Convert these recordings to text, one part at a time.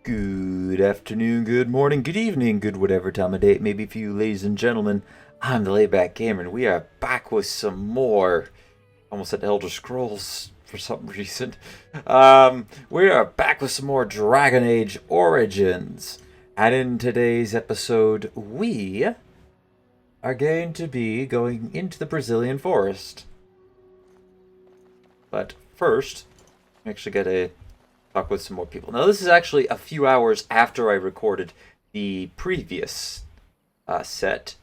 Good afternoon, good morning, good evening, good whatever time of day it may be for you, ladies and gentlemen. I'm the Layback Gamer, and we are back with some more. Almost said Elder Scrolls for some reason. We are back with some more Dragon Age Origins. And in today's episode, we are going to be going into the Brecilian Forest. But first, I actually gotta talk with some more people. Now, this is actually a few hours after I recorded the previous set,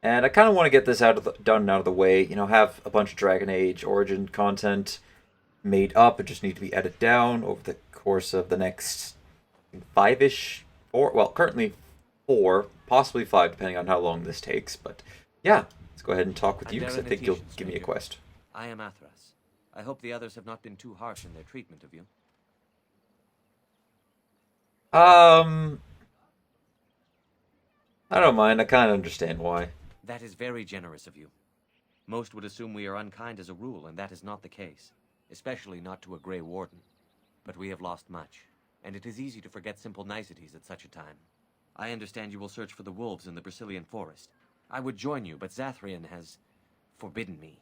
and I kind of want to get this done and out of the way. You know, have a bunch of Dragon Age Origin content made up. It just need to be edited down over the course of the next five-ish, currently 4, possibly 5, depending on how long this takes. But yeah, let's go ahead and talk with you, because I think you'll give me a quest. I am Athras. I hope the others have not been too harsh in their treatment of you. I don't mind. I kind of understand why. That is very generous of you. Most would assume we are unkind as a rule, and that is not the case. Especially not to a Grey Warden. But we have lost much, and it is easy to forget simple niceties at such a time. I understand you will search for the wolves in the Brecilian Forest. I would join you, but Zathrian has forbidden me.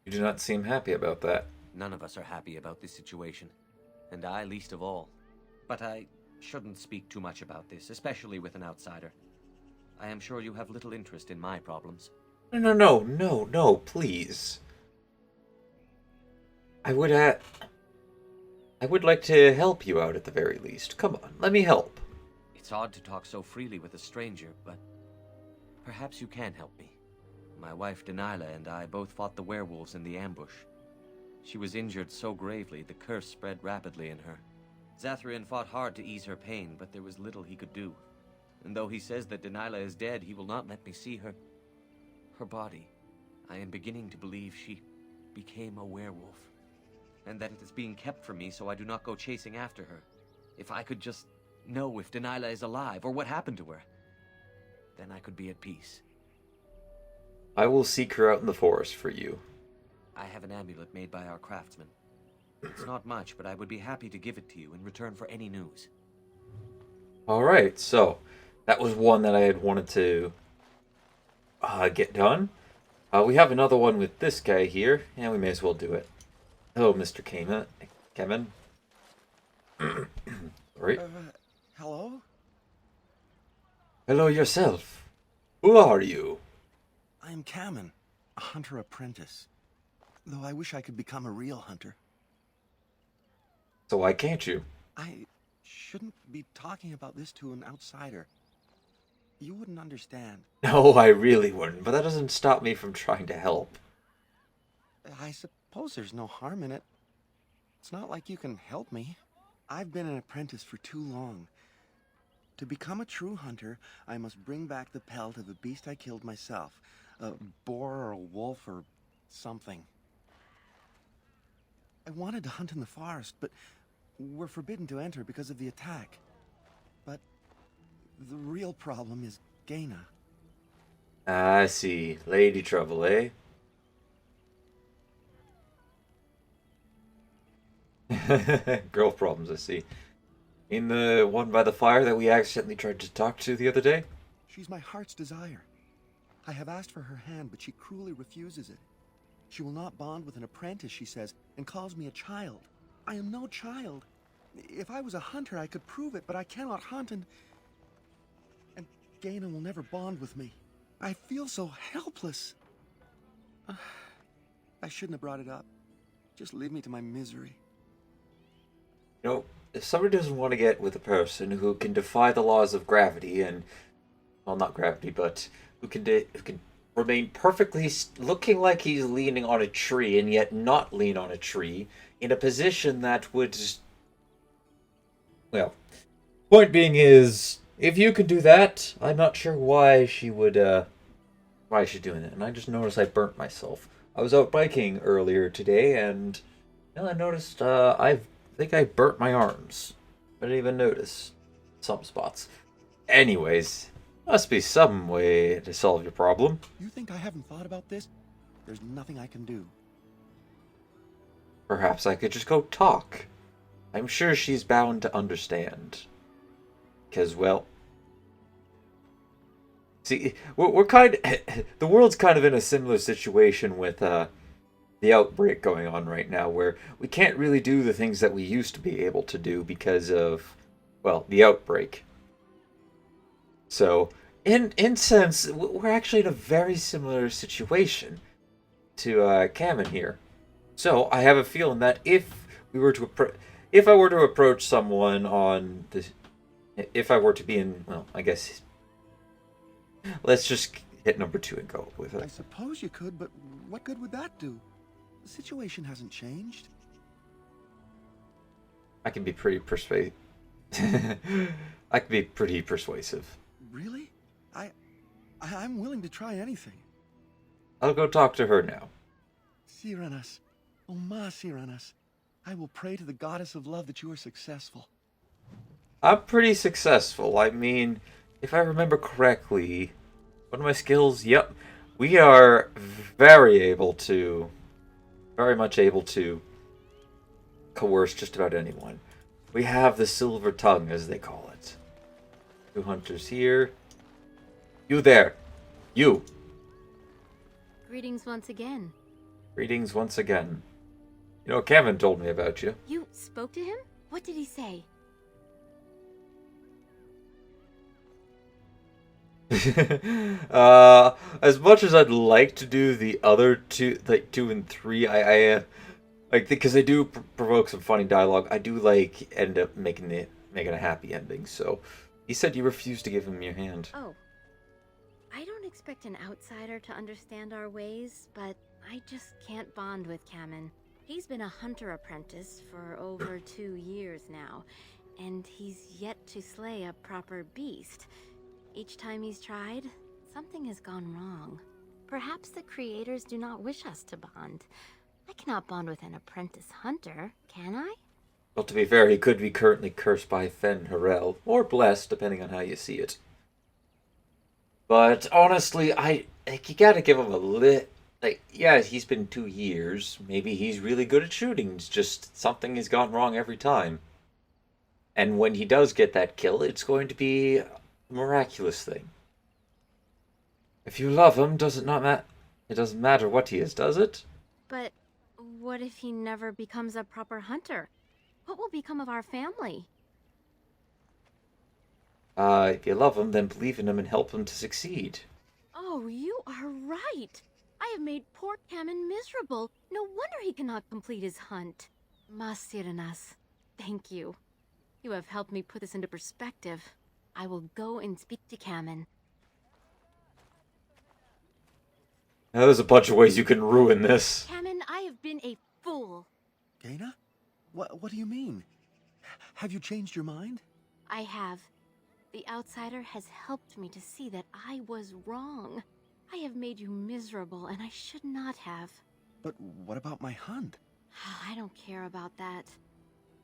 You do not seem happy about that. None of us are happy about this situation. And I least of all. But I shouldn't speak too much about this, especially with an outsider. I am sure you have little interest in my problems. No, please. I would like to help you out at the very least. Come on, let me help. It's odd to talk so freely with a stranger, but perhaps you can help me. My wife Dalilah and I both fought the werewolves in the ambush. She was injured so gravely, the curse spread rapidly in her. Zathrian fought hard to ease her pain, but there was little he could do. And though he says that Dalilah is dead, he will not let me see her body. I am beginning to believe she became a werewolf. And that it is being kept from me so I do not go chasing after her. If I could just know if Dalilah is alive, or what happened to her, then I could be at peace. I will seek her out in the forest for you. I have an amulet made by our craftsman. It's not much, but I would be happy to give it to you in return for any news. Alright, so that was one that I had wanted to get done. We have another one with this guy here, and we may as well do it. Hello, Mr. Kevin. Sorry. Hello? Hello yourself. Who are you? I am Kamen, a hunter apprentice. Though I wish I could become a real hunter. So why can't you? I shouldn't be talking about this to an outsider. You wouldn't understand. No, I really wouldn't, but that doesn't stop me from trying to help. I suppose there's no harm in it. It's not like you can help me. I've been an apprentice for too long. To become a true hunter, I must bring back the pelt of a beast I killed myself. A boar or a wolf or something. I wanted to hunt in the forest, but we're forbidden to enter because of the attack. But the real problem is Gaina. I see. Lady trouble, eh? Girl problems, I see. In the one by the fire that we accidentally tried to talk to the other day? She's my heart's desire. I have asked for her hand, but she cruelly refuses it. She will not bond with an apprentice, she says, and calls me a child. I am no child. If I was a hunter, I could prove it, but I cannot hunt, and Gaina will never bond with me. I feel so helpless. I shouldn't have brought it up. Just leave me to my misery. You know, if somebody doesn't want to get with a person who can defy the laws of gravity and, well, not gravity, but who can remain perfectly looking like he's leaning on a tree and yet not lean on a tree in a position that would, well, point being is, if you could do that, I'm not sure why she would, why she's doing it. And I just noticed I burnt myself. I was out biking earlier today, and I noticed I think I burnt my arms. I didn't even notice some spots. Anyways, must be some way to solve your problem. You think I haven't thought about this? There's nothing I can do. Perhaps I could just go talk. I'm sure she's bound to understand. Because, well... See, we're kind of... The world's kind of in a similar situation with the outbreak going on right now, where we can't really do the things that we used to be able to do because of, well, the outbreak. So, in sense, we're actually in a very similar situation to Kamen here. So, I have a feeling that if I were to approach someone on the... If I were to be in... Well, I guess... Let's just hit number 2 and go with I it. suppose you could, but what good would that do? The situation hasn't changed. I can be pretty persuasive. I can be pretty persuasive. Really? I'm willing to try anything. I'll go talk to her now. Siranas, oh ma Siranas, I will pray to the goddess of love that you are successful. I'm pretty successful. I mean, if I remember correctly, one of my skills, yep, we are very much able to coerce just about anyone. We have the silver tongue, as they call it. 2 hunters here. You there. You. Greetings once again. Greetings once again. You know, Kevin told me about you. You spoke to him? What did he say? As much as I'd like to do the other two, like 2 and 3, I like, because they do provoke some funny dialogue. I do like end up making a happy ending. So he said you refused to give him your hand. Oh. I don't expect an outsider to understand our ways, but I just can't bond with Kamen. He's been a hunter apprentice for over 2 years now, and he's yet to slay a proper beast. Each time he's tried, something has gone wrong. Perhaps the creators do not wish us to bond. I cannot bond with an apprentice hunter, can I? Well, to be fair, he could be currently cursed by Fen Harel, or blessed, depending on how you see it. But honestly, you gotta give him a yeah, he's been 2 years. Maybe he's really good at shooting. It's just something has gone wrong every time. And when he does get that kill, it's going to be a miraculous thing. If you love him, it doesn't matter what he is, does it? But what if he never becomes a proper hunter? What will become of our family? If you love him, then believe in him and help him to succeed. Oh, you are right. I have made poor Kamen miserable. No wonder he cannot complete his hunt. Masiranas, thank you. You have helped me put this into perspective. I will go and speak to Kamen. Now, there's a bunch of ways you can ruin this. Kamen, I have been a fool. Gaina? What do you mean? Have you changed your mind? I have. The outsider has helped me to see that I was wrong. I have made you miserable, and I should not have. But what about my hunt? I don't care about that.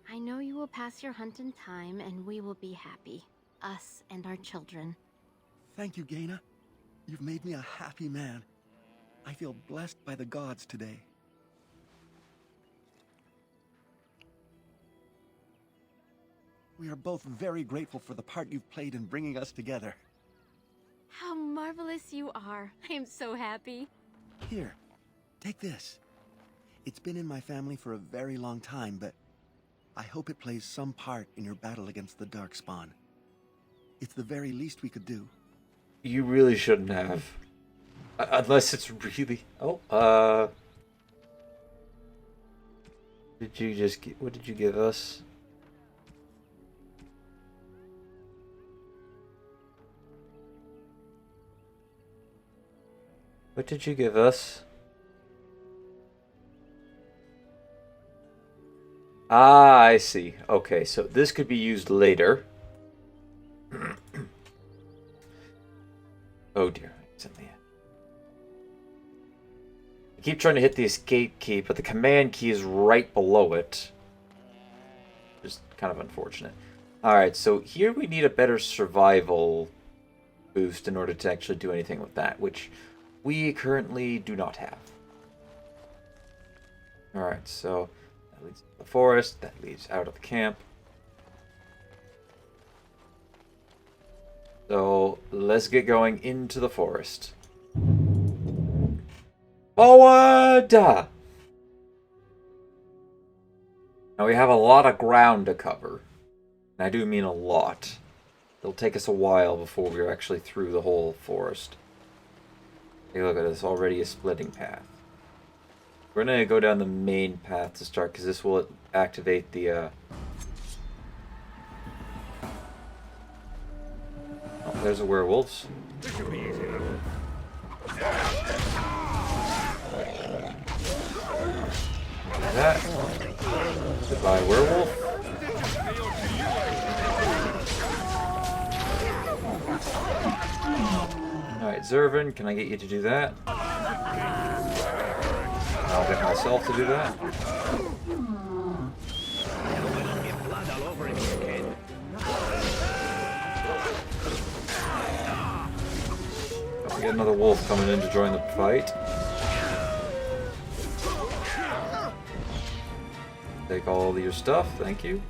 I know you will pass your hunt in time, and we will be happy. Us and our children. Thank you, Gaina. You've made me a happy man. I feel blessed by the gods today. We are both very grateful for the part you've played in bringing us together. How marvelous you are. I am so happy. Here, take this. It's been in my family for a very long time, but I hope it plays some part in your battle against the Darkspawn. It's the very least we could do. You really shouldn't have. Unless it's really... Did you just... What did you give us? What did you give us? Ah, I see. Okay, so this could be used later. Oh dear, it's in the end. I keep trying to hit the escape key, but the command key is right below it. Just kind of unfortunate. Alright, so here we need a better survival boost in order to actually do anything with that, which we currently do not have. Alright, so That leads to the forest. That leads out of the camp. So let's get going into the forest. Forward! Now we have a lot of ground to cover. And I do mean a lot. It'll take us a while before we're actually through the whole forest. Take a look at this, already a splitting path. We're gonna go down the main path to start, because this will activate the, Oh, there's the werewolves. Like that. Goodbye, werewolf. Alright, Zervin, can I get you to do that? I'll get myself to do that. We get another wolf coming in to join the fight. Take all of your stuff, thank you.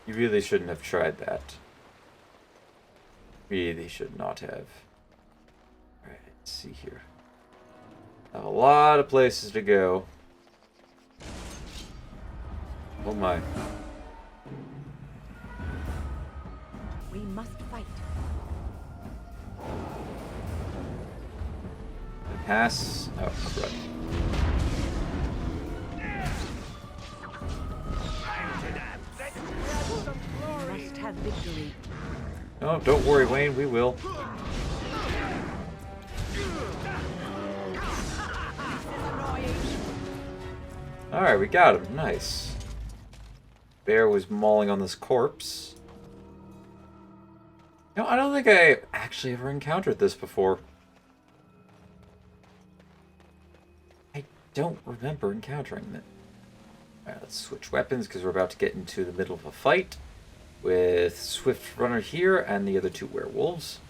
You really shouldn't have tried that. Really should not have. Alright, let's see here. I have a lot of places to go. Oh my. We must fight. Pass. Oh, right. We must have victory. No, don't worry, Wayne. We will. Alright, we got him. Nice. Bear was mauling on this corpse. No, I don't think I actually ever encountered this before. I don't remember encountering it. Alright, let's switch weapons because we're about to get into the middle of a fight with Swift Runner here and the other two werewolves.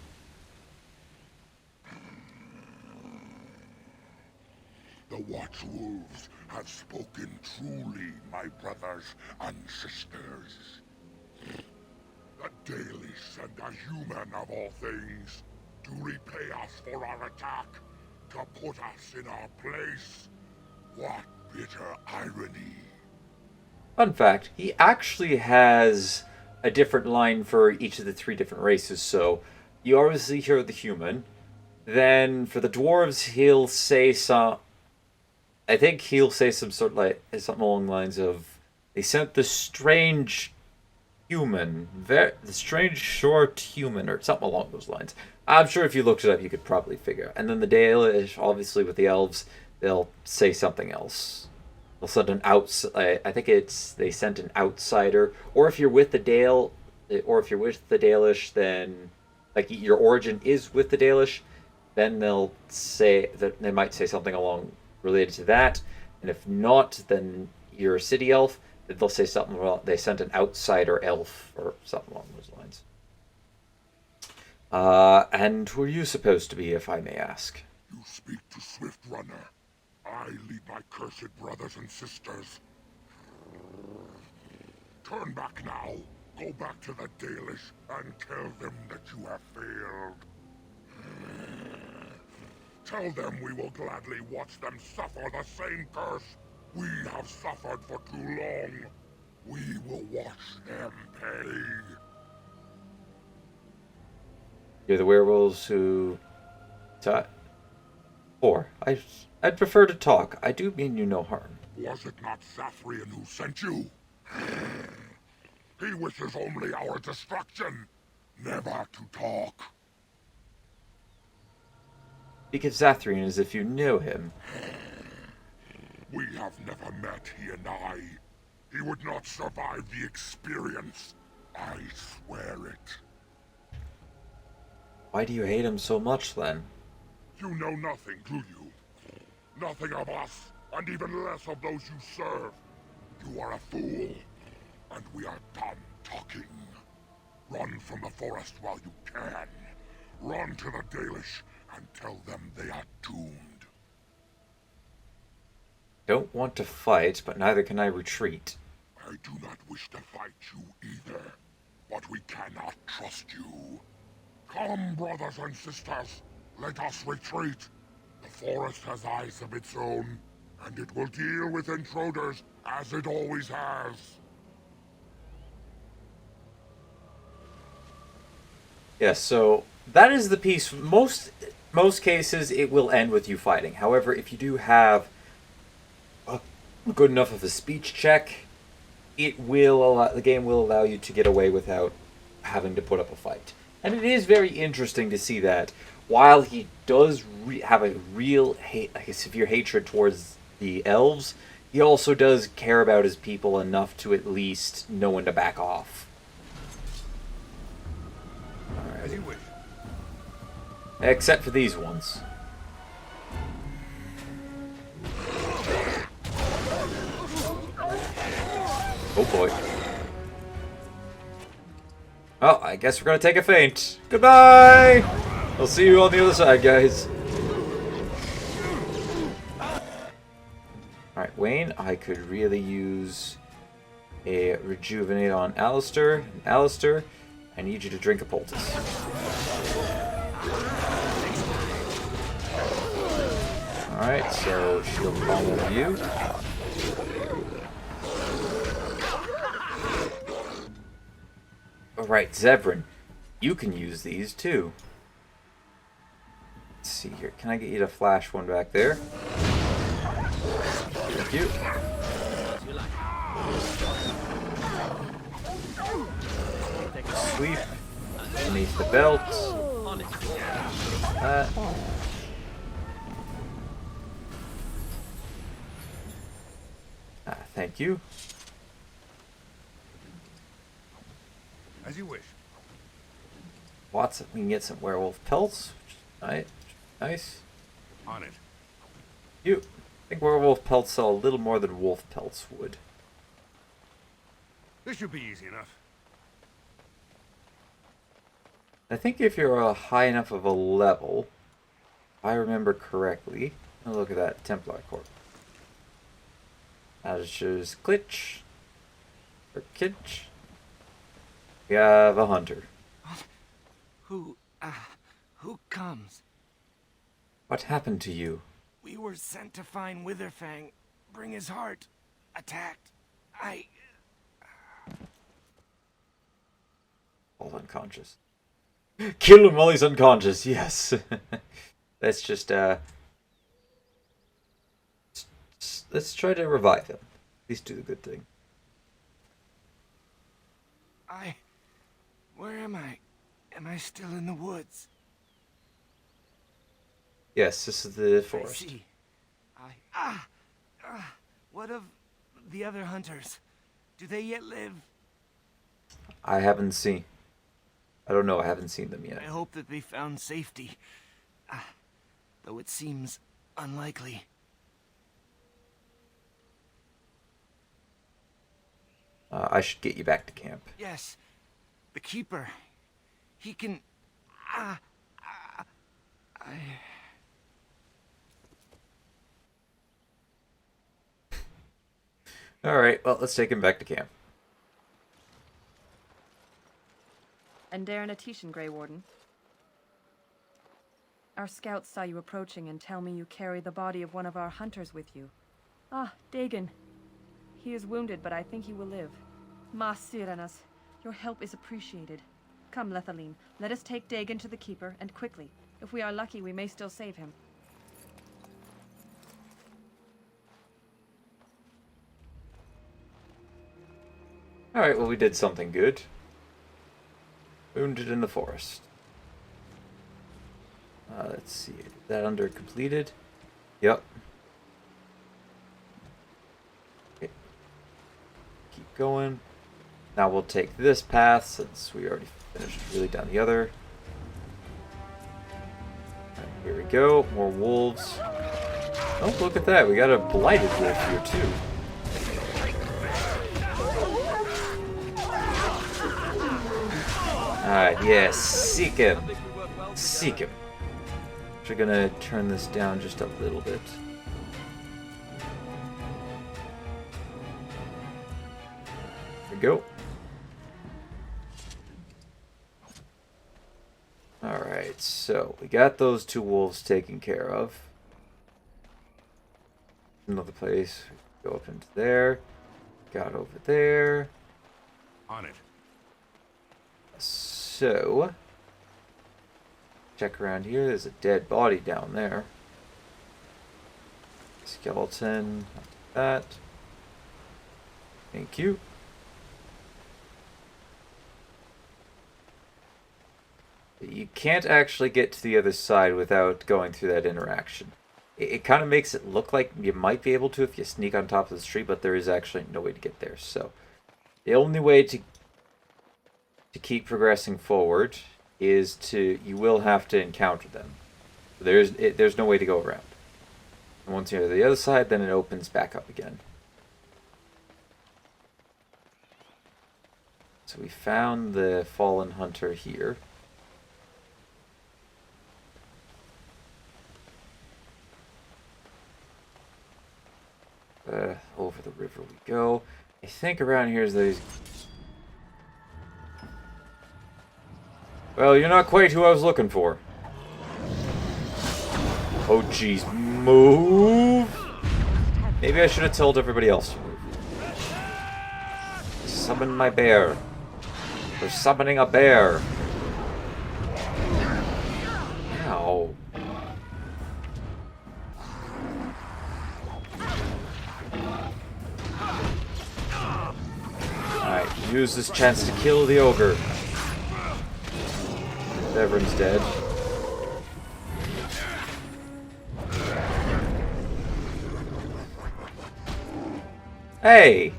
The watchwolves have spoken truly, my brothers and sisters. The Dalish sent a human of all things to repay us for our attack, to put us in our place. What bitter irony. Fun fact, he actually has a different line for each of the three different races, so you obviously hear the human. Then for the dwarves, he'll say some... I think he'll say some sort of like something along the lines of, they sent the strange human, the strange short human, or something along those lines. I'm sure if you looked it up, you could probably figure out. And then the Dalish, obviously with the elves, they'll say something else. They'll send an I think it's they sent an outsider, or if you're with the Dalish, then like your origin is with the Dalish, then they'll say that they might say something along related to that, and if not, then you're a city elf, then they'll say something about they sent an outsider elf or something along those lines. And who are you supposed to be, if I may ask? You speak to Swift Runner. I lead my cursed brothers and sisters. Turn back now. Go back to the Dalish and tell them that you have failed. Tell them we will gladly watch them suffer the same curse we have suffered for too long. We will watch them pay. You're the werewolves who... Or, I'd prefer to talk. I do mean you no harm. Was it not Sathrian who sent you? He wishes only our destruction, never to talk. Speak of Zathrian as if you knew him. We have never met, he and I. He would not survive the experience. I swear it. Why do you hate him so much, then? You know nothing, do you? Nothing of us, and even less of those you serve. You are a fool, and we are done talking. Run from the forest while you can. Run to the Dalish and tell them they are doomed. Don't want to fight, but neither can I retreat. I do not wish to fight you either, but we cannot trust you. Come, brothers and sisters, let us retreat. The forest has eyes of its own, and it will deal with intruders as it always has. Yes, so that is the piece. Most cases, it will end with you fighting. However, if you do have a good enough of a speech check, the game will allow you to get away without having to put up a fight. And it is very interesting to see that while he does have a severe hatred towards the elves, he also does care about his people enough to at least know when to back off. As you wish. Except for these ones. Oh boy. Oh, I guess we're gonna take a feint. Goodbye! I'll see you on the other side, guys. Alright, Wayne, I could really use a rejuvenate on Alistair. Alistair, I need you to drink a poultice. Alright, so shield bomb over you. Alright, Zebrin, you can use these too. Let's see here. Can I get you to flash one back there? Thank you. Sweep beneath the belt. Thank you. As you wish. Watson, we can get some werewolf pelts. Nice. On it. I think werewolf pelts sell a little more than wolf pelts would. This should be easy enough. I think if you're a high enough of a level, if I remember correctly. Oh, look at that Templar Corp. Asher's Glitch. Or Kitch. We have a hunter. Who comes? What happened to you? We were sent to find Witherfang, bring his heart. Attacked. All unconscious. Kill him while he's unconscious, yes. Let's just, let's try to revive him. At least do the good thing. Where am I? Am I still in the woods? Yes, this is the I forest. see. What of the other hunters? Do they yet live? I haven't seen. I don't know, I haven't seen them yet. I hope that they found safety. Though it seems unlikely. I should get you back to camp. Yes. The Keeper. He can... Alright, well, let's take him back to camp. And Darren Atishan, Grey Warden. Our scouts saw you approaching and tell me you carry the body of one of our hunters with you. Ah, Dagon. He is wounded, but I think he will live. Ma Siranas, your help is appreciated. Come, Lethaline, let us take Dagon to the Keeper, and quickly. If we are lucky, we may still save him. Alright, well, we did something good. Wounded in the forest. Let's see. Is that under completed? Yep. Okay. Keep going. Now we'll take this path since we already finished really down the other. Alright, here we go. More wolves. Oh, look at that. We got a blighted wolf here too. Alright, yes, seek him. Seek him. We're gonna turn this down just a little bit. go. Alright, so we got those 2 wolves taken care of. Another place. Go up into there. Got over there. On it. So, check around here. There's a dead body down there. Skeleton. That. Thank you. You can't actually get to the other side without going through that interaction. It kind of makes it look like you might be able to if you sneak on top of the tree, but there is actually no way to get there. So, the only way to keep progressing forward is you will have to encounter them. There's no way to go around. And once you're to the other side, then it opens back up again. So we found the fallen hunter here. Over the river we go. I think around here is these. Well, you're not quite who I was looking for. Oh, jeez. Move! Maybe I should have told everybody else to move. Summon my bear. They're summoning a bear. Ow. Alright, use this chance to kill the ogre. Everyone's dead. Hey!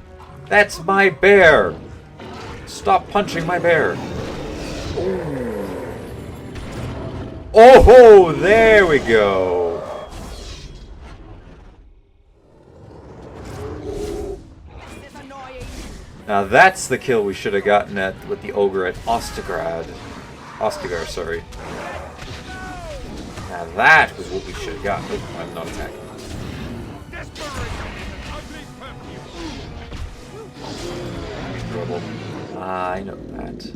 That's my bear! Stop punching my bear! Ooh. Oh ho! There we go! Now that's the kill we should have gotten with the ogre at Ostagar, sorry. Now that was what we should have gotten. Oh, I'm not attacking. Trouble. I know that.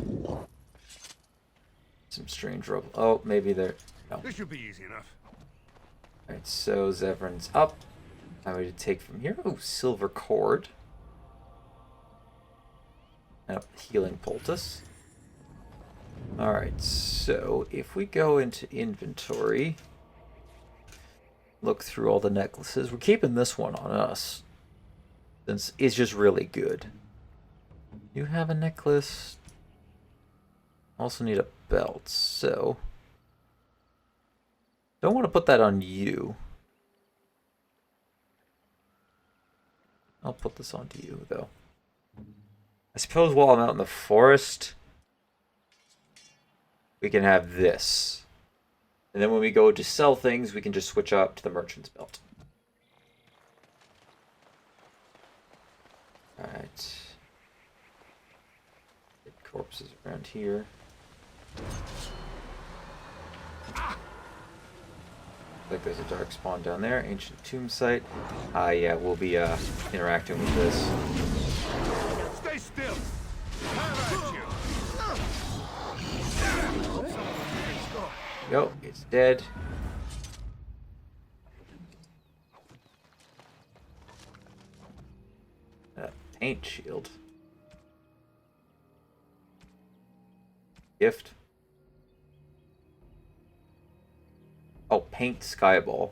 Some strange rubble. Oh, maybe there. No. This should be easy enough. Alright, so Zevran's up. How do we take from here? Oh, silver cord. And a healing poultice. Alright, so if we go into inventory, look through all the necklaces. We're keeping this one on us, since it's just really good. You have a necklace. Also need a belt, so don't want to put that on you. I'll put this onto you, though. I suppose while I'm out in the forest, we can have this. And then when we go to sell things, we can just switch up to the merchant's belt. Alright. Corpses around here. Like there's a Darkspawn down there. Ancient tomb site. Yeah, we'll be interacting with this. Stay still. Have at you. Yo, it's dead. Paint shield. Gift. Oh, paint skyball.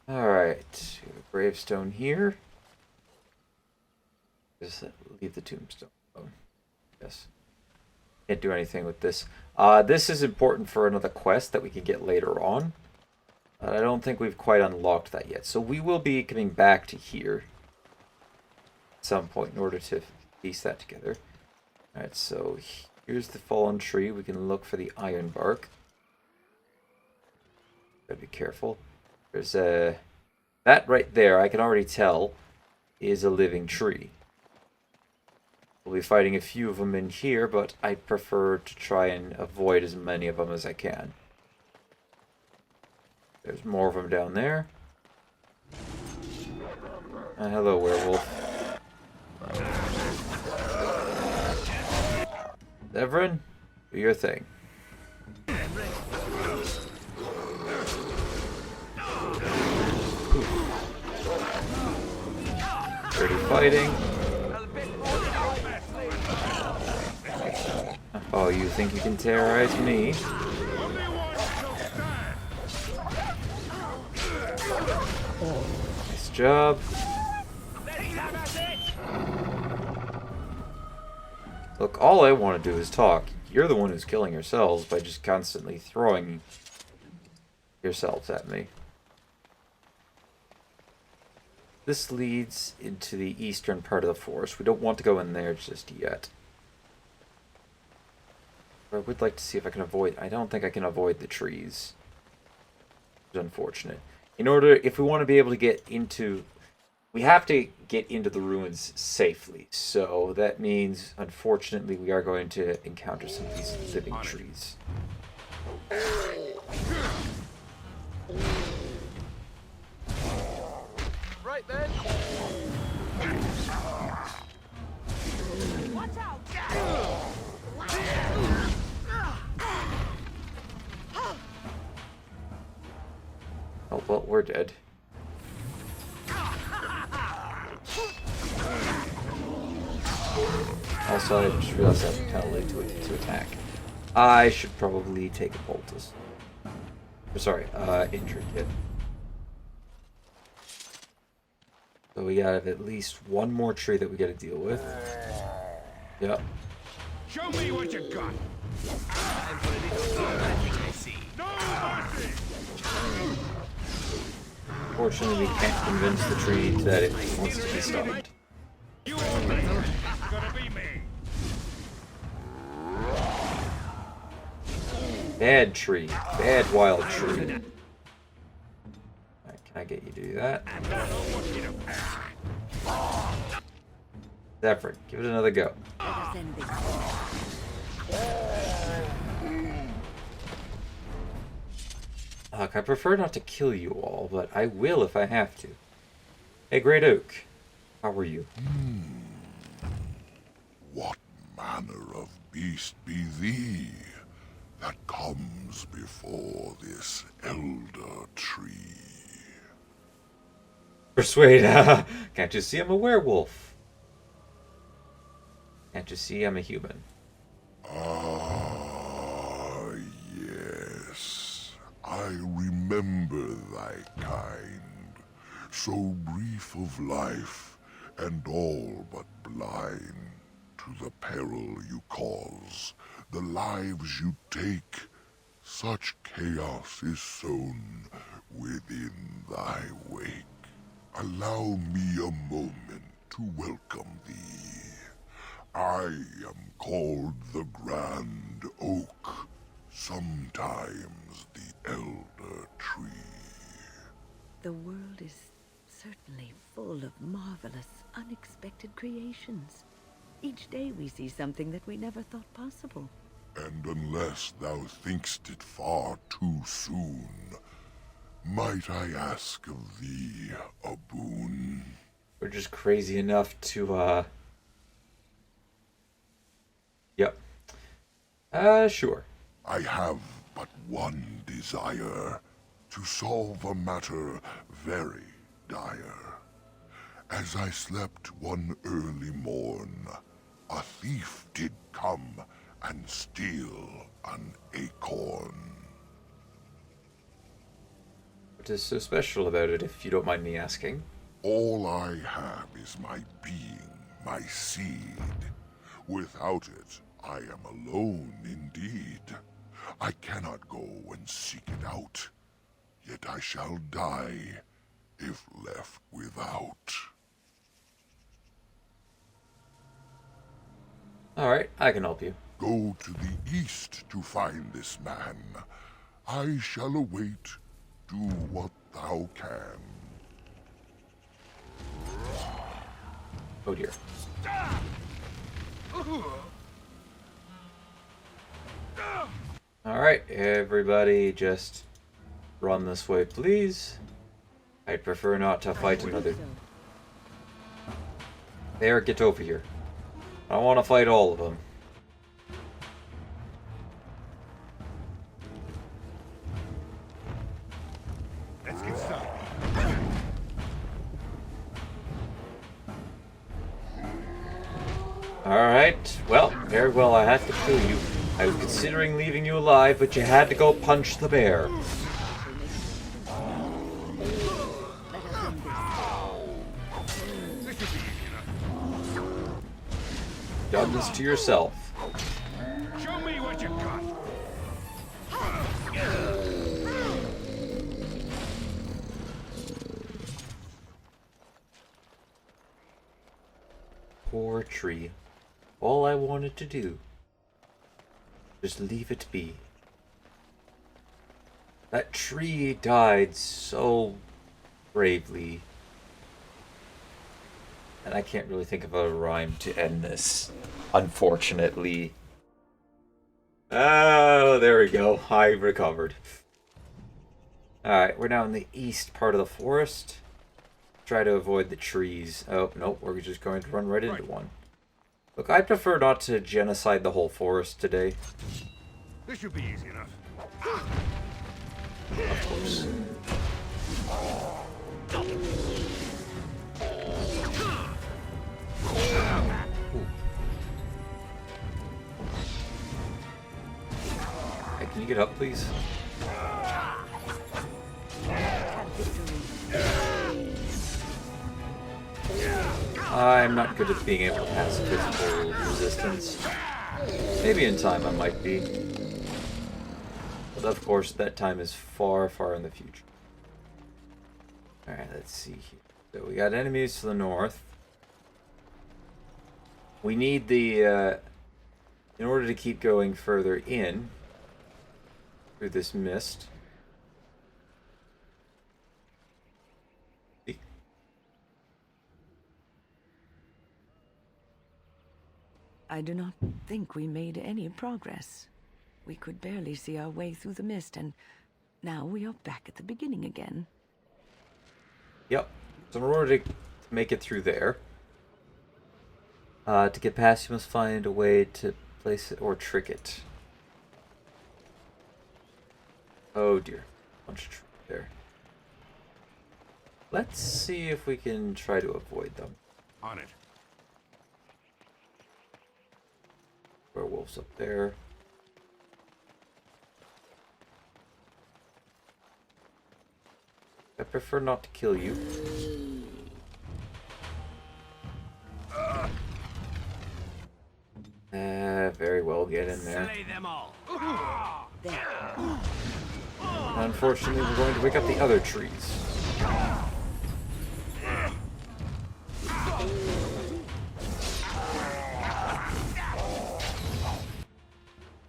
Alright. Gravestone here. Just leave the tombstone. Oh, yes. Can't do anything with this. This is important for another quest that we can get later on. I don't think we've quite unlocked that yet. So we will be coming back to here at some point in order to piece that together. Alright, so here's the fallen tree. We can look for the iron bark. Gotta be careful. There's a... That right there, I can already tell, is a living tree. We'll be fighting a few of them in here, but I prefer to try and avoid as many of them as I can. There's more of them down there. Hello, werewolf. Everin, do your thing. Dirty fighting. Oh, you think you can terrorize me? Nice job. Look, all I want to do is talk. You're the one who's killing yourselves by just constantly throwing yourselves at me. This leads into the eastern part of the forest. We don't want to go in there just yet. But I would like to see if I can avoid... I don't think I can avoid the trees. It's unfortunate. In order... If we want to be able to get into... We have to get into the ruins safely. So that means, unfortunately, we are going to encounter some of these living trees. Right then. Watch out! Oh, well, we're dead. Also, I just realized I have a penalty to attack. I should probably take a poultice. Or sorry, injured kit. So we got at least one more tree that we got to deal with. Yep. Show me what you got. I'm for a little magic, I see. No mercy! Fortunately, we can't convince the tree that it wants to be stopped. You won't be. It's gonna be me. Bad tree. Bad wild tree. Alright, can I get you to do that? Zephyr, give it another go. Look, I prefer not to kill you all, but I will if I have to. Hey, Great Oak. How are you? What manner of beast be thee that comes before this elder tree? Persuade. Can't you see I'm a werewolf? Can't you see I'm a human? Ah, yes. I remember thy kind. So brief of life, and all but blind to the peril you cause, the lives you take. Such chaos is sown within thy wake. Allow me a moment to welcome thee. I am called the Grand Oak, sometimes the Elder Tree. The world is certainly full of marvelous, unexpected creations. Each day we see something that we never thought possible. And unless thou thinkst it far too soon, might I ask of thee a boon? We're just crazy enough to, Yep. Sure. I have but one desire, to solve a matter very dire. As I slept one early morn, a thief did come and steal an acorn. What is so special about it, if you don't mind me asking? All I have is my being, my seed. Without it, I am alone indeed. I cannot go and seek it out, yet I shall die if left without. Alright, I can help you. Go to the east to find this man. I shall await. Do what thou can. Oh dear. Alright, everybody just run this way, please. I'd prefer not to fight another There, get over here. I want to fight all of them. Let's get started. Alright, well, very well, I had to kill you. I was considering leaving you alive, but you had to go punch the bear. This should be easy enough. Done this to yourself. Show me what you got. Poor tree. All I wanted to do. Just leave it be. That tree died so bravely. And I can't really think of a rhyme to end this, unfortunately. Oh, there we go. I recovered. Alright, we're now in the east part of the forest. Try to avoid the trees. Oh, nope, we're just going to run right into one. Look, I prefer not to genocide the whole forest today. This should be easy enough. Of course. Ooh. Hey, can you get up, please? I'm not good at being able to pass physical resistance. Maybe in time I might be. But of course, that time is far, far in the future. Alright, let's see here. So we got enemies to the north. We need the, in order to keep going further in, through this mist. I do not think we made any progress. We could barely see our way through the mist, and now we are back at the beginning again. Yep. So in order to make it through there, to get past, you must find a way to place it or trick it. Oh dear. Bunch of trees there. Let's see if we can try to avoid them. On it. Werewolves up there. I prefer not to kill you. Very well, get in there. Slay them all. Unfortunately, we're going to wake up the other trees.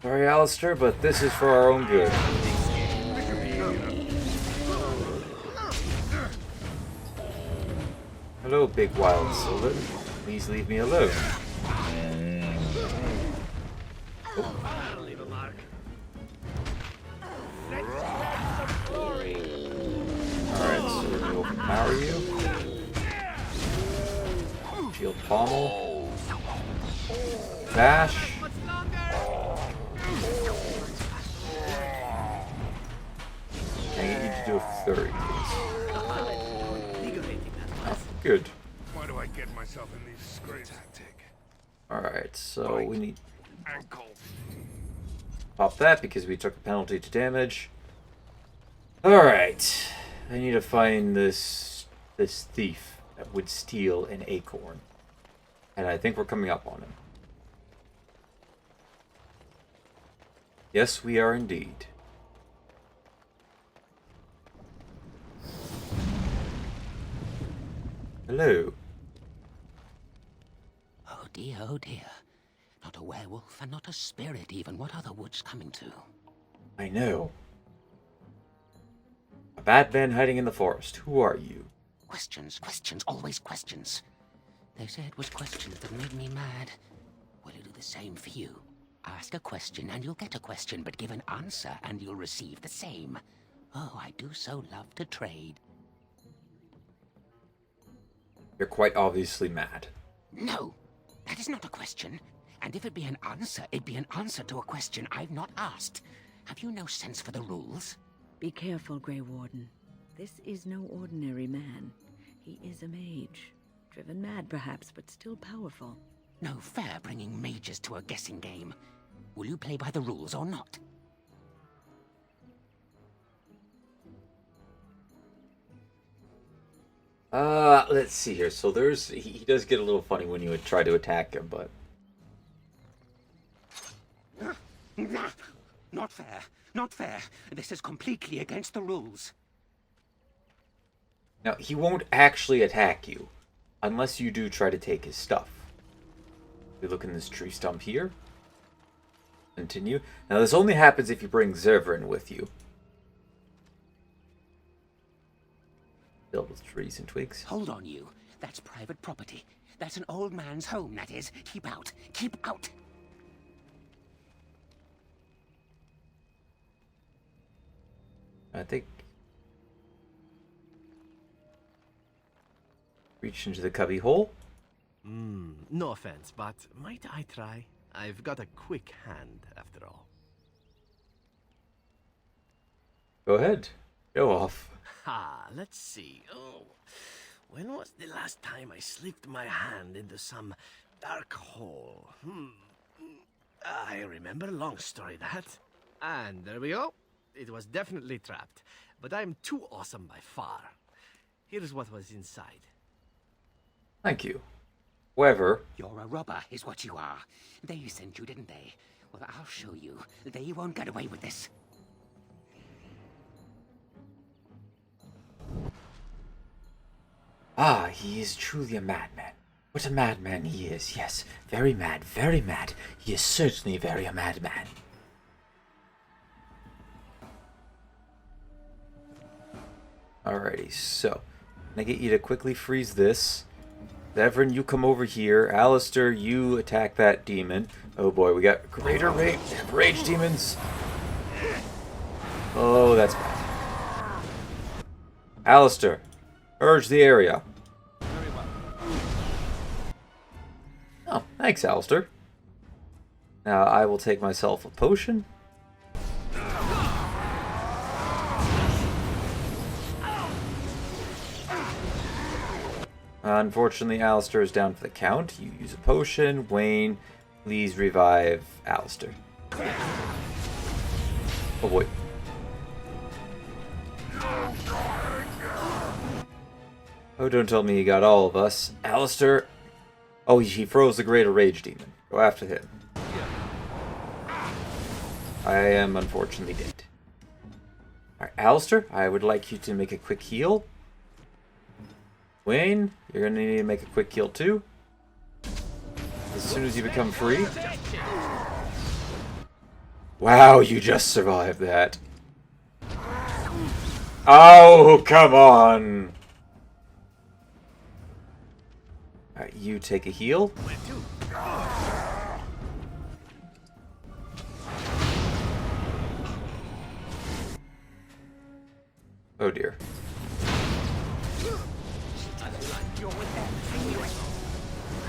Sorry, Alistair, but this is for our own good. Hello, big wild Sylvan. Please leave me alone. That'll leave a mark. Alright, so we're gonna overpower you. Shield pommel. Bash. I need you to do a 30, please. Oh, good. Why do I get myself in these scrapes? Tactic. Alright, so we need Ankle. pop that because we took a penalty to damage. Alright. I need to find this thief that would steal an acorn. And I think we're coming up on him. Yes, we are indeed. Hello. Oh dear, oh dear. Not a werewolf and not a spirit even. What are the woods coming to? I know. A bad man hiding in the forest. Who are you? Questions, questions, always questions. They say it was questions that made me mad. Will you do the same for you? Ask a question and you'll get a question, but give an answer and you'll receive the same. Oh, I do so love to trade. You're quite obviously mad. No, that is not a question. And if it be an answer, it'd be an answer to a question I've not asked. Have you no sense for the rules? Be careful, Grey Warden. This is no ordinary man. He is a mage. Driven mad, perhaps, but still powerful. No fair bringing mages to a guessing game. Will you play by the rules or not? Let's see here. So he does get a little funny when you would try to attack him, but Not fair. Not fair. This is completely against the rules. now he won't actually attack you unless you do try to take his stuff. We look in this tree stump here. Continue. Now this only happens if you bring Zevran with you. Filled with trees and twigs. Hold on, you. That's private property. That's an old man's home, that is. Keep out. Keep out. I think. Reach into the cubby hole. No offense, but might I try? I've got a quick hand, after all. Go ahead. Go off. Ha, let's see. Oh, when was the last time I slipped my hand into some dark hole? I remember. Long story, that. And there we go. It was definitely trapped, but I'm too awesome by far. Here's what was inside. Thank you. However, You're a robber, is what you are. They sent you, didn't they? Well, I'll show you. They won't get away with this. ah, he is truly a madman. What a madman he is, yes. Very mad, very mad. He is certainly very a madman. Alrighty, so I'm gonna get you to quickly freeze this. Zevran, you come over here. Alistair, you attack that demon. Oh boy, we got greater rage demons. Oh, that's bad. Alistair, urge the area. Oh, thanks, Alistair. Now I will take myself a potion. Unfortunately, Alistair is down for the count. You use a potion. Wayne, please revive Alistair. Oh boy. Oh, don't tell me he got all of us. Alistair. Oh, he froze the Greater Rage Demon. Go after him. I am unfortunately dead. Alright, Alistair, I would like you to make a quick heal. Wayne, you're going to need to make a quick heal too. As soon as you become free. Wow, you just survived that. Oh, come on. Alright, you take a heal. Oh dear. I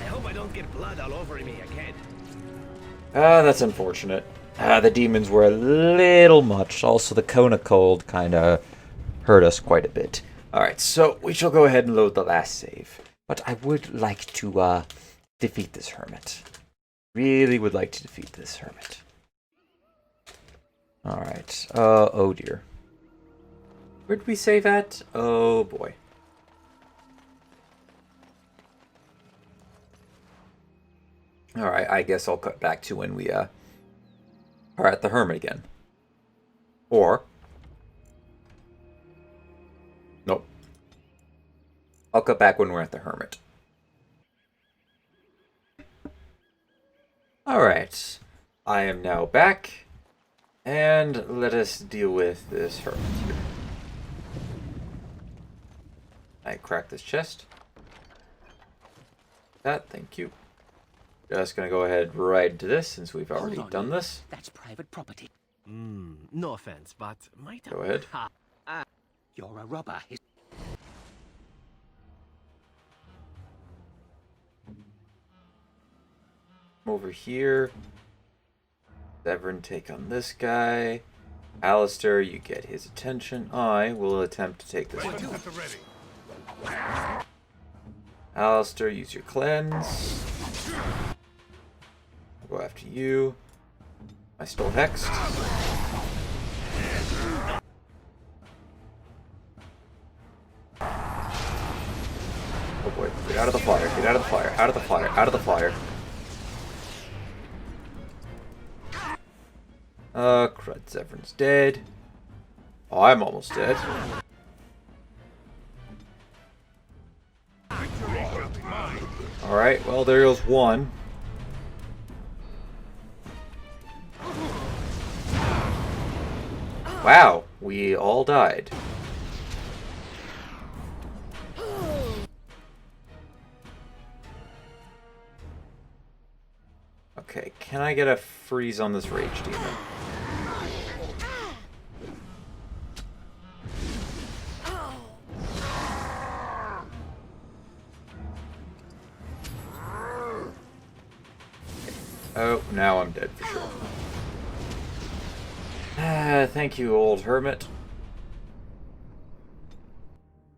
hope I don't get blood all over me again. That's unfortunate. The demons were a little much. Also, the Kona cold kind of hurt us quite a bit. Alright, so we shall go ahead and load the last save. But I would like to defeat this hermit. Really would like to defeat this hermit. Alright. Oh dear. Where did we save at? Oh boy. Alright, I guess I'll cut back to when we are at the hermit again. Or nope. I'll cut back when we're at the hermit. Alright. I am now back. And let us deal with this hermit here. I cracked this chest. Thank you. Just gonna go ahead right into this since we've already done this. That's private property. No offense, but might I... Go ahead. You're a robber. Come over here. Severin, take on this guy. Alistair, you get his attention. I will attempt to take this one. Alistair, use your cleanse. I'll go after you. I still hexed. Oh boy, get out of the fire, get out of the fire, out of the fire, out of the fire. Crud, Zevran's dead. Oh, I'm almost dead. Alright, well, there goes one. Wow, we all died. Okay, can I get a freeze on this rage demon? Oh, now I'm dead for sure. Thank you, old hermit.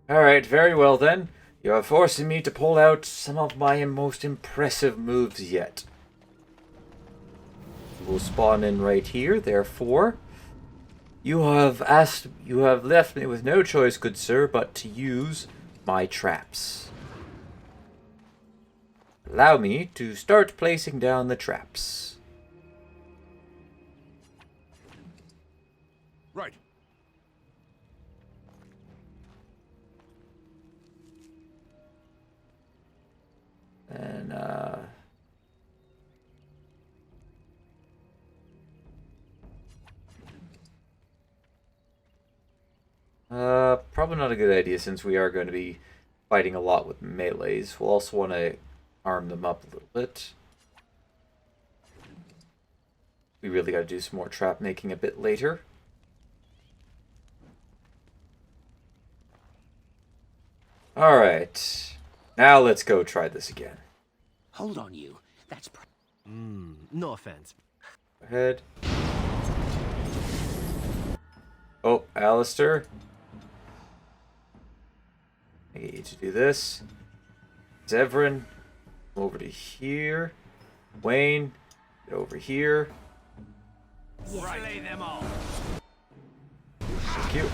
Alright, very well then. You are forcing me to pull out some of my most impressive moves yet. We'll spawn in right here, therefore. You have left me with no choice, good sir, but to use my traps. Allow me to start placing down the traps. Right. And, probably not a good idea since we are going to be fighting a lot with melees. We'll also want to arm them up a little bit. We really got to do some more trap making a bit later. Alright. Now let's go try this again. Hold on, you. That's... No offense. Go ahead. Oh, Alistair. I get you to do this. Zevran, over to here. Wayne, get over here. Slay them all. Thank you.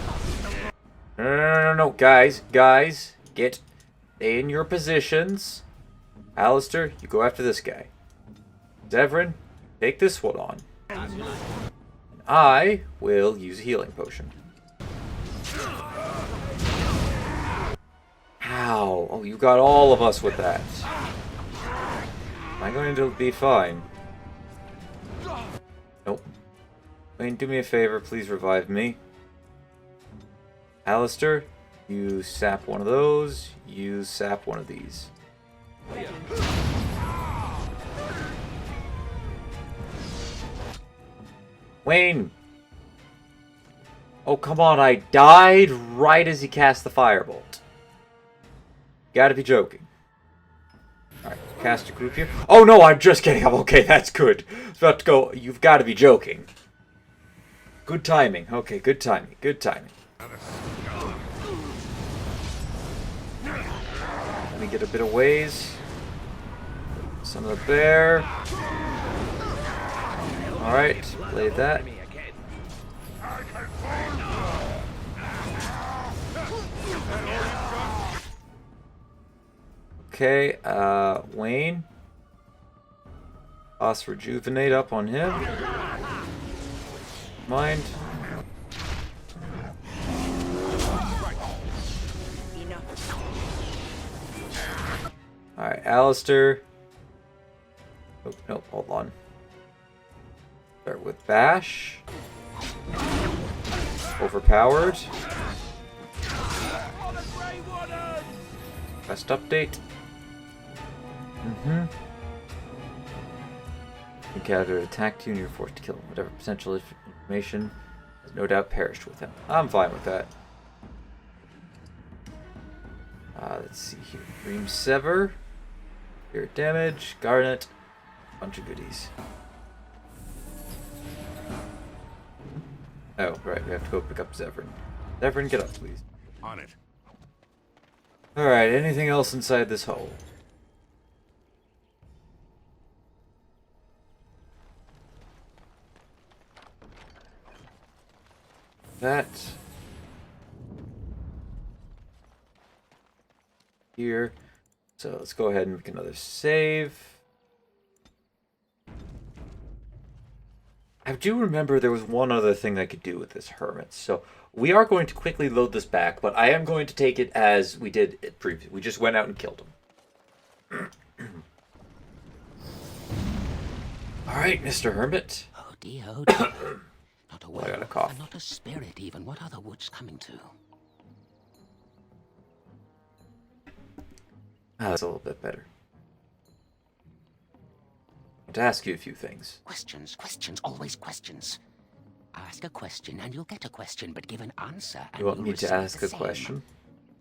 No, guys, get in your positions. Alistair, you go after this guy. Zevran, take this one on. And I will use a healing potion. Ow. Oh, you got all of us with that. Am I going to be fine? Nope. Wayne, do me a favor. Please revive me. Alistair, you sap one of those. You sap one of these. Wayne! Oh, come on. I died right as he cast the firebolt. Gotta be joking. Alright, cast a group here. Oh no, I'm just kidding. I'm okay, that's good. I was about to go. You've got to be joking. Good timing. Okay, good timing. Good timing. Let me get a bit of ways. Some of the bear. Alright, play that. Okay, Wayne. Boss rejuvenate up on him. Mind. Alright, Alistair. Oh, no, hold on. Start with Bash. Overpowered. Best update. Encounter attacked you and you're forced to kill him. Whatever potential information has no doubt perished with him. I'm fine with that. Let's see here. Dream Sever. Spirit damage. Garnet. Bunch of goodies. Oh, right, we have to go pick up Zevran. Zevran, get up, please. On it. Alright, anything else inside this hole? That. Here. So let's go ahead and make another save. I do remember there was one other thing I could do with this hermit. So we are going to quickly load this back, but I am going to take it as we did it previously. We just went out and killed him. Alright, Mr. Hermit. Oh dear, oh dear. Not a I got a werewolf, cough. and not a spirit even. What are the woods coming to? Ah, that's a little bit better. I want to ask you a few things. Questions, questions, always questions. Ask a question and you'll get a question, but give an answer and You want you'll me to receive ask the a same. question?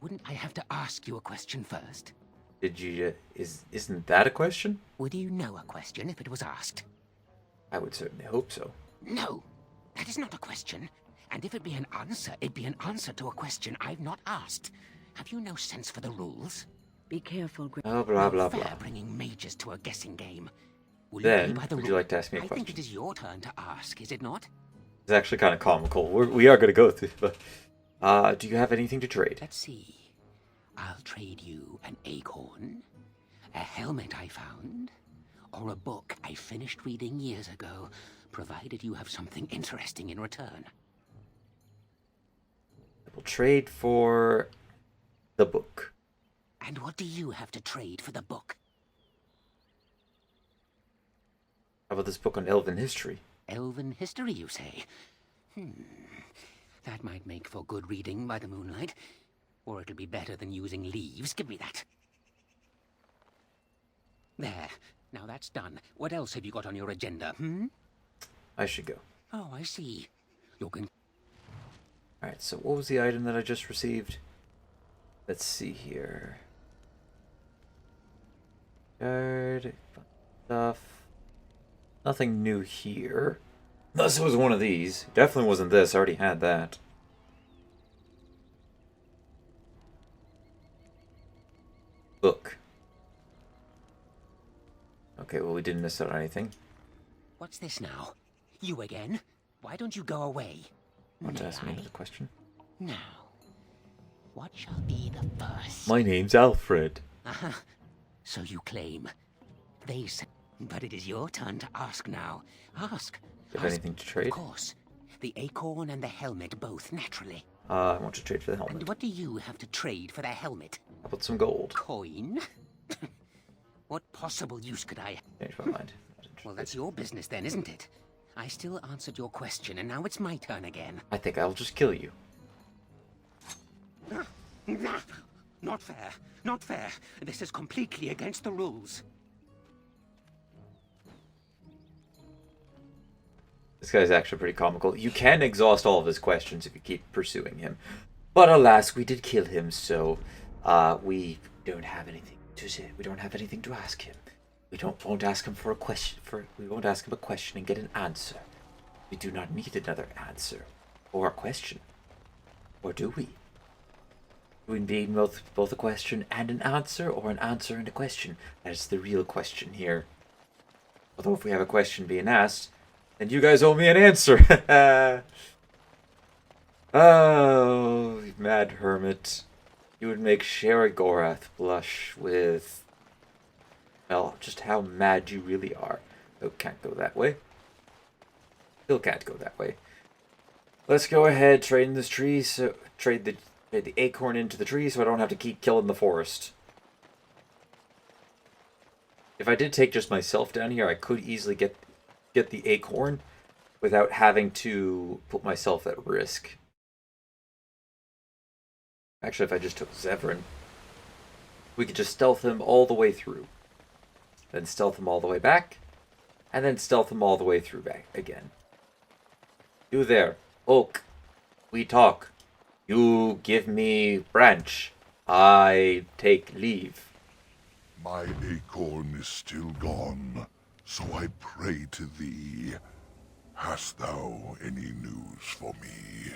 Wouldn't I have to ask you a question first? Did you, isn't that a question? Would you know a question if it was asked? I would certainly hope so. No, that is not a question. And if it be an answer, it'd be an answer to a question I've not asked. Have you no sense for the rules? Be careful, Oh, blah, blah, No fair blah. bringing mages to a guessing game. Will Then, you play by the would rules? you like to ask me a I question? think it is your turn to ask, is it not? It's actually kind of comical. We are going to go through, but do you have anything to trade? Let's see. I'll trade you an acorn, a helmet I found, or a book I finished reading years ago, provided you have something interesting in return. We'll trade for the book. And what do you have to trade for the book? How about this book on elven history? Elven history, you say? That might make for good reading by the moonlight. Or it'll be better than using leaves. Give me that. There. Now that's done. What else have you got on your agenda, I should go. Oh, I see. You're going... Alright, so what was the item that I just received? Let's see here. Guard, stuff. Nothing new here. Unless it was one of these. Definitely wasn't this. I already had that. Book. Okay, well, we didn't miss out on anything. What's this now? You again? Why don't you go away? Want to May ask me I? another question? Now, what shall be the first? My name's Alfred. Aha. So you claim. They say... But it is your turn to ask now. Ask. Do you have Ask. anything to trade? Of course. The acorn and the helmet both, naturally. I want to trade for the And helmet. what do you have to trade for the helmet? How about some gold? Coin? What possible use could I... Change my mind. Well, that's your business then, isn't it? I still answered your question, and now it's my turn again. I think I'll just kill you. Not fair. Not fair. This is completely against the rules. This guy's actually pretty comical. You can exhaust all of his questions if you keep pursuing him. But alas, we did kill him, so we don't have anything to say. We don't have anything to ask him. Won't ask him for a question. We won't ask him a question and get an answer. We do not need another answer or a question. Or do we? Do we need both a question and an answer, or an answer and a question? That is the real question here. Although if we have a question being asked, then you guys owe me an answer. Oh, you mad hermit. You would make Sherigorath blush with... well, just how mad you really are. Oh, can't go that way. Still can't go that way. Let's go ahead, trade in this tree, so trade the acorn into the tree so I don't have to keep killing the forest. If I did take just myself down here, I could easily get the acorn without having to put myself at risk. Actually, if I just took Zevran, we could just stealth him all the way through. Then stealth him all the way back, and then stealth him all the way through back again. You there, oak, we talk. You give me branch, I take leave. My acorn is still gone. So I pray to thee. Hast thou any news for me?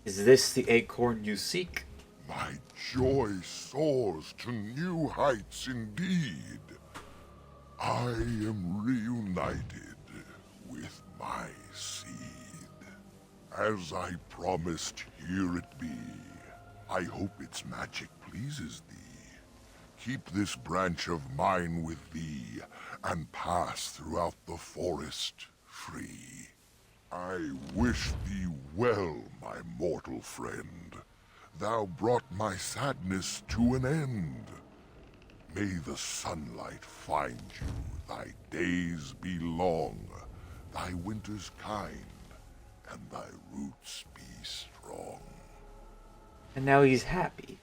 Is this the acorn you seek? My joy soars to new heights indeed. I am reunited with my seed. As I promised, here it be. I hope its magic pleases thee. Keep this branch of mine with thee, and pass throughout the forest free. I wish thee well, my mortal friend. Thou brought my sadness to an end. May the sunlight find you, thy days be long, thy winters kind, and thy roots be strong. And now he's happy.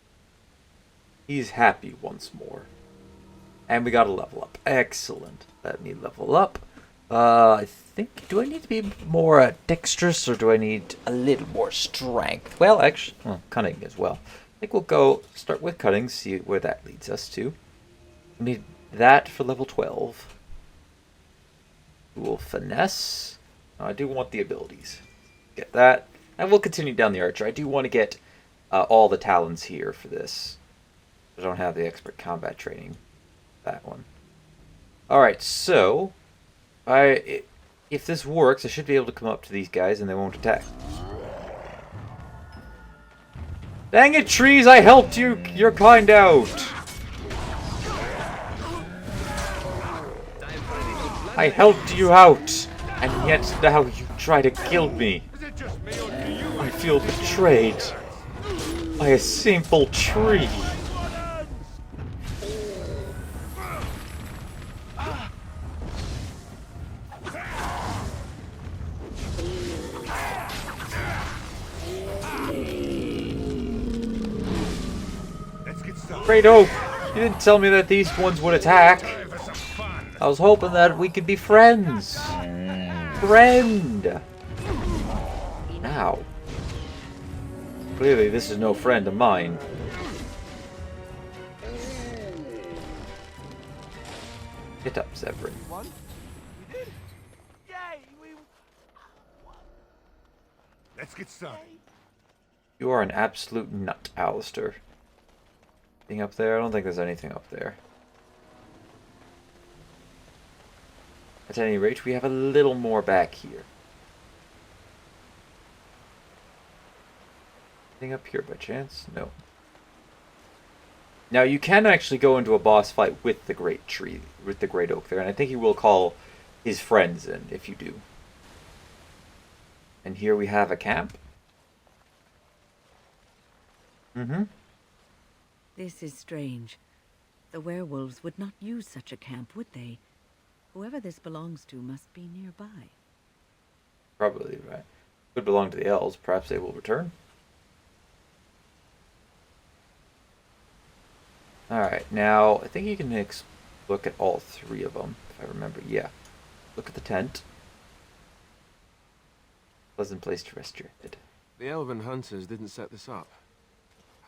He's happy once more. And we got a level up. Excellent. Let me level up. I think, do I need to be more dexterous, or do I need a little more strength? Well, actually, cunning as well. I think we'll go start with cunning, see where that leads us to. We need that for level 12. We'll finesse. I do want the abilities. Get that. And we'll continue down the archer. I do want to get all the talents here for this. I don't have the expert combat training. That one. Alright, so if this works, I should be able to come up to these guys and they won't attack. Dang it, trees! I helped you, your kind out! I helped you out, and yet now you try to kill me. I feel betrayed by a simple tree. Great Oak, you didn't tell me that these ones would attack. I was hoping that we could be friends. Friend! Now. Clearly this is no friend of mine. Get up, Zevran. Let's get started. You are an absolute nut, Alistair. Anything up there? I don't think there's anything up there. At any rate, we have a little more back here. Anything up here by chance? No. Now you can actually go into a boss fight with the great tree, with the great oak there, and I think he will call his friends in if you do. And here we have a camp. This is strange. The werewolves would not use such a camp, would they? Whoever this belongs to must be nearby. Probably, right. Could belong to the elves. Perhaps they will return. Alright, now I think you can look at all three of them, if I remember. Yeah. Look at the tent. Pleasant place to rest your head. The elven hunters didn't set this up.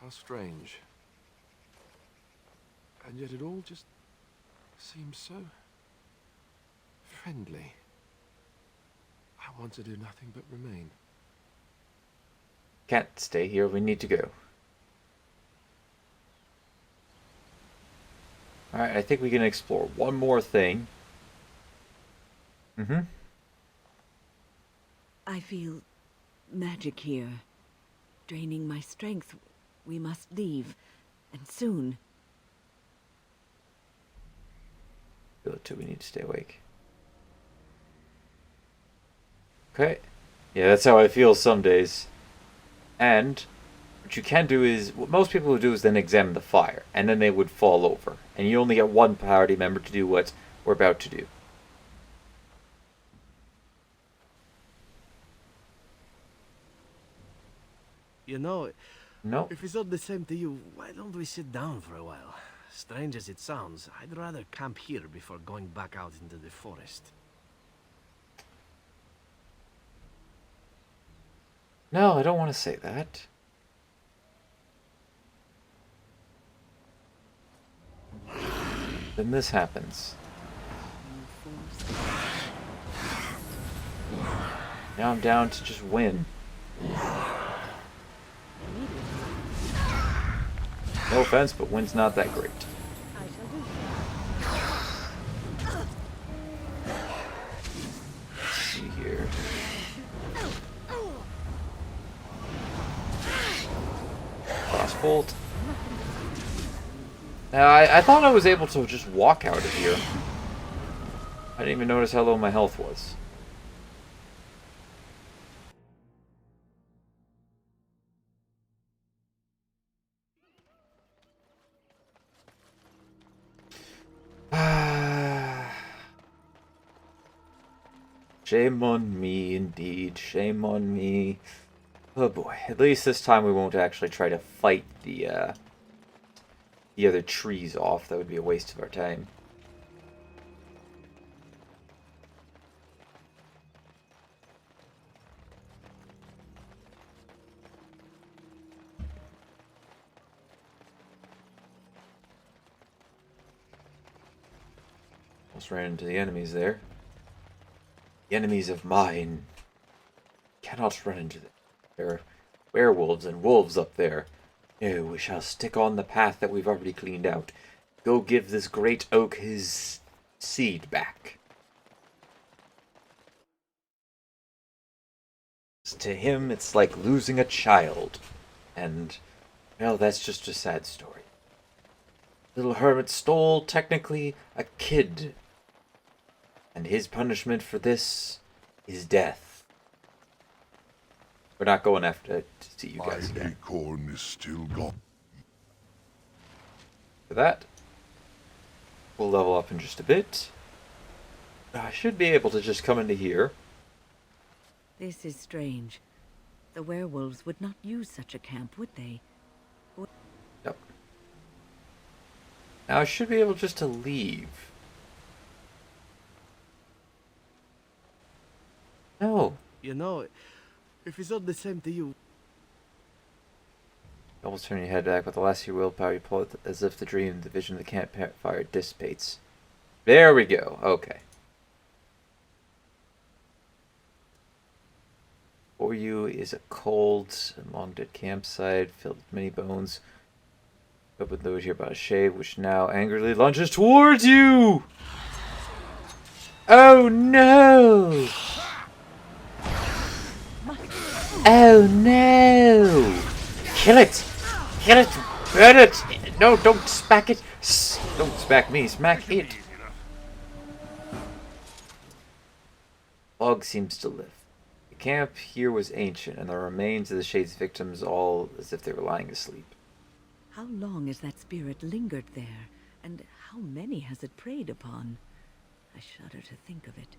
How strange. And yet it all just seems so friendly. I want to do nothing but remain. Can't stay here, we need to go. Alright, I think we can explore one more thing. I feel magic here. Draining my strength. We must leave. And soon. Feel it too, we need to stay awake. Okay. Yeah, that's how I feel some days. And what you can do is, what most people would do is then examine the fire, and then they would fall over. And you only get one party member to do what we're about to do. You know, No. if it's not the same to you, why don't we sit down for a while? Strange as it sounds, I'd rather camp here before going back out into the forest. No, I don't want to say that. Then this happens. Now I'm down to just win. No offense, but win's not that great. Let's see here. Crossbolt. Now, I thought I was able to just walk out of here. I didn't even notice how low my health was. Shame on me, indeed. Shame on me. Oh boy. At least this time we won't actually try to fight the other trees off. That would be a waste of our time. Almost ran into the enemies there. The enemies of mine cannot run into them. There are werewolves and wolves up there. No, we shall stick on the path that we've already cleaned out. Go give this great oak his seed back. To him, it's like losing a child. And, well, that's just a sad story. Little hermit stole, technically, a kid. And his punishment for this is death. We're not going after to see you guys My again. acorn is still gone. For that, we'll level up in just a bit. I should be able to just come into here. This is strange. The werewolves would not use such a camp, would they? Yep. Now I should be able just to leave. No. You know, if it's not the same to you. Almost turn your head back, with the last of your willpower, you pull it as if the dream, the vision of the campfire dissipates. There we go. Okay. For you is a cold and long dead campsite filled with many bones. Open those here about a shave, which now angrily lunges towards you! Oh no! Oh no! Kill it! Kill it! Burn it! No, don't smack it! Don't smack me, smack it! Fog seems to live. The camp here was ancient, and the remains of the Shade's victims all as if they were lying asleep. How long has that spirit lingered there? And how many has it preyed upon? I shudder to think of it.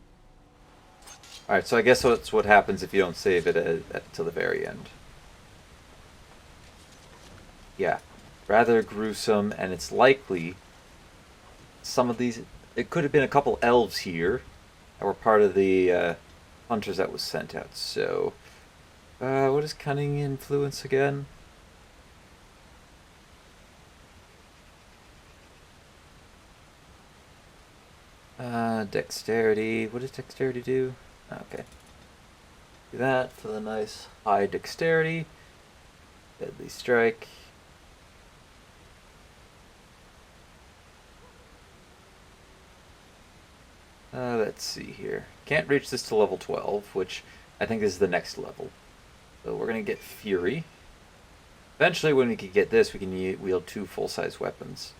Alright, so I guess that's what happens if you don't save it till the very end. Yeah, rather gruesome, and it's likely some of these... It could have been a couple elves here that were part of the hunters that was sent out. So, what is cunning influence again? Dexterity. What does dexterity do? Okay. Do that for the nice high dexterity. Deadly strike. Let's see here. Can't reach this to level 12, which I think is the next level. So we're going to get Fury. Eventually, when we can get this, we can wield 2 full-size weapons.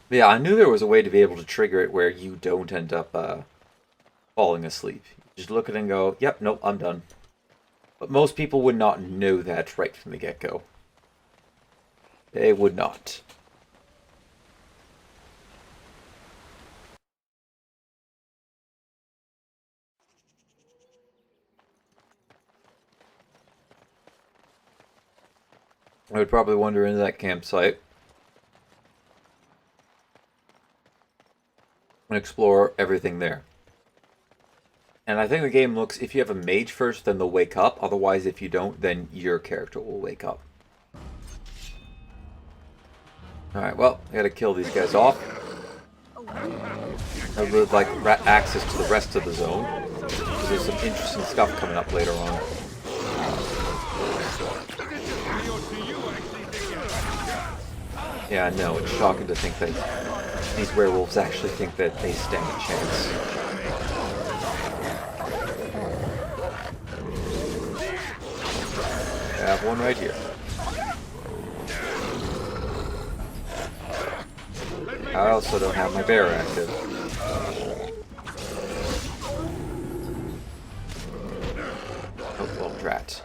Yeah, I knew there was a way to be able to trigger it where you don't end up falling asleep. You just look at it and go, yep, nope, I'm done. But most people would not know that right from the get-go. They would not. I would probably wander into that campsite and explore everything there. And I think the game looks, if you have a mage first, then they'll wake up. Otherwise, if you don't, then your character will wake up. Alright, well, I gotta kill these guys off. I would like access to the rest of the zone, because there's some interesting stuff coming up later on. Yeah, I know, it's shocking to think that these werewolves actually think that they stand a chance. I have one right here. I also don't have my bear active. Oh, well, drat.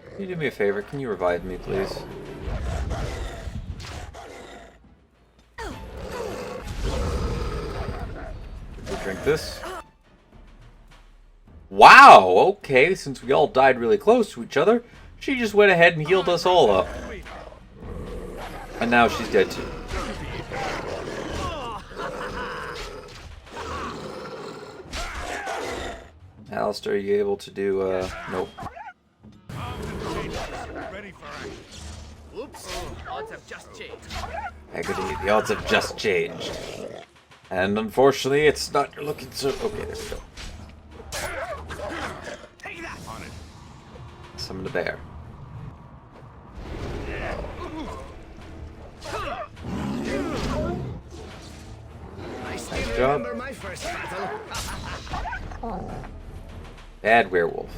Can you do me a favor? Can you revive me, please? Drink this. Wow, okay, since we all died really close to each other, she just went ahead and healed us all up. And now she's dead too. Alistair, are you able to do, nope. Oops, odds have just changed. Agony, the odds have just changed. And unfortunately, it's not looking so... Okay, there we go. Take that on it. Summon the bear. Nice job. Remember my first battle? Bad werewolf.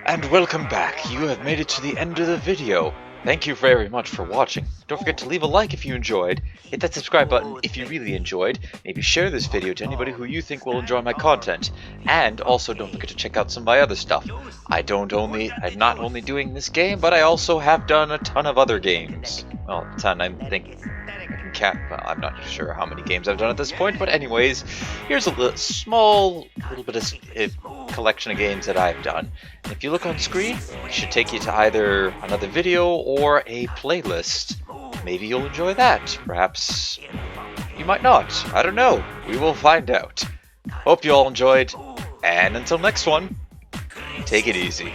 And welcome back. You have made it to the end of the video. Thank you very much for watching. Don't forget to leave a like if you enjoyed, hit that subscribe button if you really enjoyed, maybe share this video to anybody who you think will enjoy my content, and also don't forget to check out some of my other stuff. I'm not only doing this game, but I also have done a ton of other games. Well, a ton, I think I can count, well, I'm not sure how many games I've done at this point, but anyways, here's a small little bit of collection of games that I've done. And if you look on screen, it should take you to either another video or a playlist. Maybe you'll enjoy that. Perhaps you might not. I don't know. We will find out. Hope you all enjoyed, and until next one, take it easy.